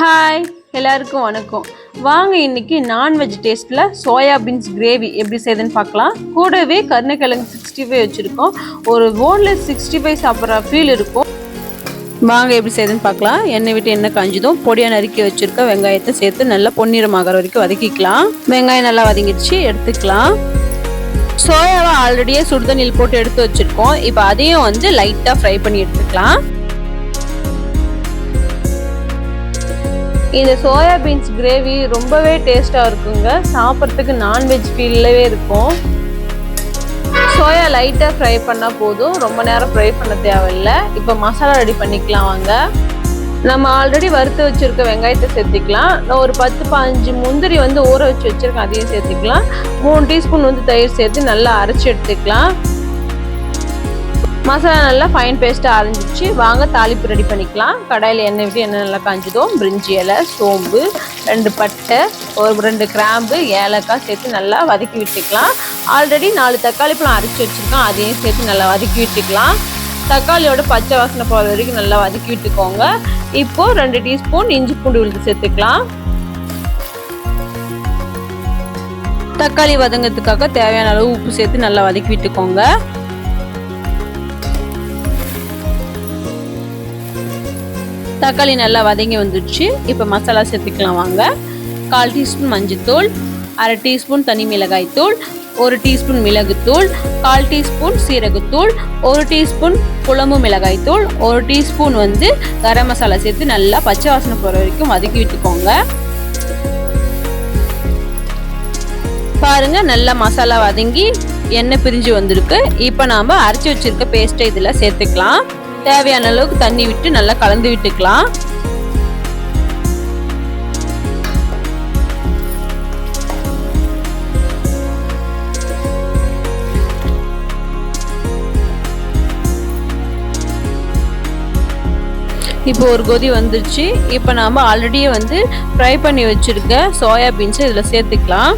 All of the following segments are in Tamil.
ஹாய் எல்லாருக்கும் வணக்கம். வாங்க இன்னைக்கு நான்வெஜ் டேஸ்ட்டில் சோயாபீன்ஸ் கிரேவி எப்படி செய்யுதுன்னு பார்க்கலாம். கூடவே கருணைக்கிழங்கு 65 வச்சுருக்கோம். ஒரு போன்லெஸ் 65 சாப்பிட்ற ஃபீல் இருக்கும். வாங்க எப்படி செய்யுதுன்னு பார்க்கலாம். எண்ணெய் விட்டு எண்ணெய் காஞ்சதும் பொடியாக நறுக்கி வச்சுருக்க வெங்காயத்தை சேர்த்து நல்லா பொன்னிறமாகற வரைக்கும் வதக்கிக்கலாம். வெங்காயம் நல்லா வதங்கிடுச்சு, எடுத்துக்கலாம். சோயாவை ஆல்ரெடியே சுடுதண்ணியில் போட்டு எடுத்து வச்சுருக்கோம். இப்போ அதையும் லைட்டாக ஃப்ரை பண்ணி எடுத்துக்கலாம். இந்த சோயாபீன்ஸ் கிரேவி ரொம்பவே டேஸ்ட்டாக இருக்குங்க. சாப்பிட்றதுக்கு நான்வெஜ் ஃபீல்லவே இருக்கும். சோயா லைட்டாக ஃப்ரை பண்ணால் போதும், ரொம்ப நேரம் ஃப்ரை பண்ண தேவையில்லை. இப்போ மசாலா ரெடி பண்ணிக்கலாம் வாங்க. நம்ம ஆல்ரெடி வறுத்து வச்சுருக்க வெங்காயத்தை சேர்த்துக்கலாம். நான் ஒரு 10-15 முந்திரி ஊற வச்சு வச்சுருக்கேன், அதையும் சேர்த்துக்கலாம். 3 டீஸ்பூன் தயிர் சேர்த்து நல்லா அரைச்சி எடுத்துக்கலாம். மசாலா நல்லா ஃபைன் பேஸ்ட்டாக அரைஞ்சிச்சு. வாங்க தாளிப்பு ரெடி பண்ணிக்கலாம். கடாயில் எண்ணெய் விட்டு எண்ணெய் நல்லா காஞ்சதும் பிரிஞ்சி இலை, சோம்பு, 2 பட்டை, ஒரு 2 கிராம்பு, ஏலக்காய் சேர்த்து நல்லா வதக்கி விட்டுக்கலாம். ஆல்ரெடி 4 தக்காளி பழம் அரைச்சி வச்சுருக்கோம், அதையும் சேர்த்து நல்லா வதக்கி விட்டுக்கலாம். தக்காளியோட பச்சை வாசனை போகிற வரைக்கும் நல்லா வதக்கி விட்டுக்கோங்க. இப்போது 2 டீஸ்பூன் இஞ்சி பூண்டு விழுது சேர்த்துக்கலாம். தக்காளி வதங்கிறதுக்காக தேவையான அளவு உப்பு சேர்த்து நல்லா வதக்கி விட்டுக்கோங்க. தக்காளி நல்லா வதங்கி வந்துடுச்சு. இப்போ மசாலா சேர்த்துக்கலாம் வாங்க. 1/4 டீஸ்பூன் மஞ்சள்தூள், 1/2 டீஸ்பூன் தனி மிளகாய் தூள், 1 டீஸ்பூன் மிளகுத்தூள், 1/4 டீஸ்பூன் சீரகத்தூள், 1 டீஸ்பூன் குழம்பு மிளகாய் தூள், 1 டீஸ்பூன் கரம் மசாலா சேர்த்து நல்லா பச்சை வாசனை போகிற வரைக்கும் வதக்கி விட்டுக்கோங்க. பாருங்க, நல்லா மசாலா வதங்கி எண்ணெய் பிரிஞ்சு வந்திருக்கு. இப்போ நாம் அரைச்சி வச்சிருக்க பேஸ்ட்டை இதில் சேர்த்துக்கலாம். தேவையான அளவுக்கு தண்ணி விட்டு நல்லா கலந்து விட்டுக்கலாம். இப்போ ஒரு கொதி வந்துருச்சு. இப்போ நாம ஆல்ரெடியே ஃப்ரை பண்ணி வச்சிருக்க சோயாபீன்ஸை இதில் சேர்த்துக்கலாம்.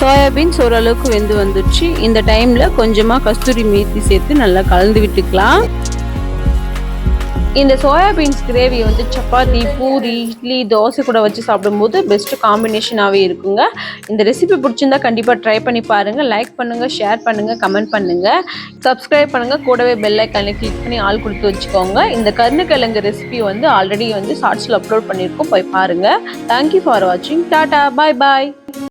சோயாபீன்ஸ் ஓரளவுக்கு வெந்து வந்துடுச்சு. இந்த டைமில் கொஞ்சமாக கஸ்தூரி மேத்தி சேர்த்து நல்லா கலந்து விட்டுக்கலாம். இந்த சோயாபீன்ஸ் கிரேவி சப்பாத்தி, பூரி, இட்லி, தோசை கூட வச்சு சாப்பிடும்போது பெஸ்ட் காம்பினேஷனாகவே இருக்குங்க. இந்த ரெசிபி பிடிச்சிருந்தா கண்டிப்பாக ட்ரை பண்ணி பாருங்கள். லைக் பண்ணுங்கள், ஷேர் பண்ணுங்கள், கமெண்ட் பண்ணுங்கள், சப்ஸ்கிரைப் பண்ணுங்கள். கூடவே பெல் ஐக்கானை கிளிக் பண்ணி ஆல் கொடுத்து வச்சுக்கோங்க. இந்த கருணைக்கிழங்கு ரெசிபி ஆல்ரெடி ஷார்ட்ஸில் அப்லோட் பண்ணியிருக்கோம், போய் பாருங்கள். தேங்க்யூ ஃபார் வாட்சிங். டாடா, பாய் பாய்.